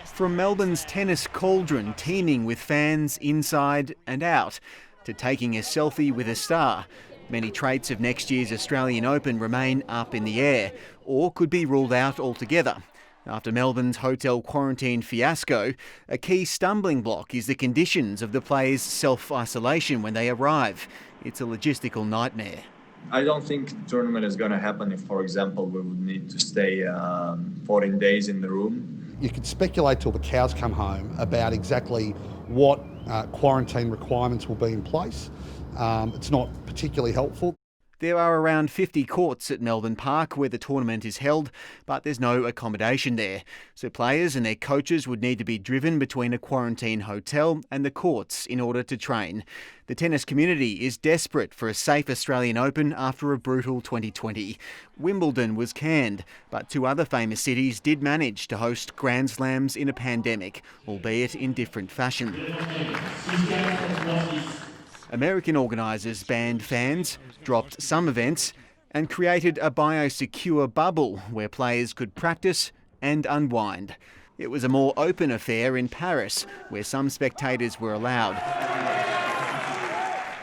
From Melbourne's tennis cauldron teeming with fans inside and out, to taking a selfie with a star, many traits of next year's Australian Open remain up in the air, or could be ruled out altogether. After Melbourne's hotel quarantine fiasco, a key stumbling block is the conditions of the players' self-isolation when they arrive. It's a logistical nightmare. I don't think the tournament is going to happen if, for example, we would need to stay 14 days in the room. You could speculate till the cows come home about exactly what quarantine requirements will be in place. It's not particularly helpful. There are around 50 courts at Melbourne Park where the tournament is held, but there's no accommodation there. So players and their coaches would need to be driven between a quarantine hotel and the courts in order to train. The tennis community is desperate for a safe Australian Open after a brutal 2020. Wimbledon was canned, but two other famous cities did manage to host Grand Slams in a pandemic, albeit in different fashion. American organisers banned fans, dropped some events and created a biosecure bubble where players could practice and unwind. It was a more open affair in Paris, where some spectators were allowed.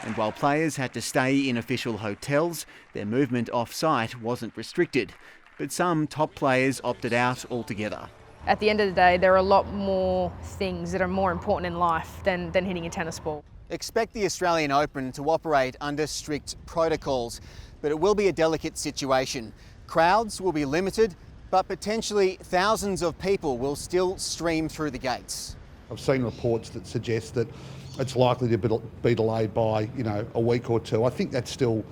And while players had to stay in official hotels, their movement off-site wasn't restricted. But some top players opted out altogether. At the end of the day, there are a lot more things that are more important in life than hitting a tennis ball. Expect the Australian Open to operate under strict protocols, but it will be a delicate situation. Crowds will be limited, but potentially thousands of people will still stream through the gates. I've seen reports that suggest that it's likely to be delayed by, a week or two. I think that's still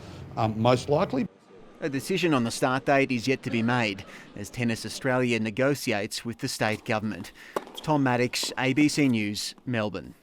most likely. A decision on the start date is yet to be made as Tennis Australia negotiates with the state government. Tom Maddox, ABC News, Melbourne.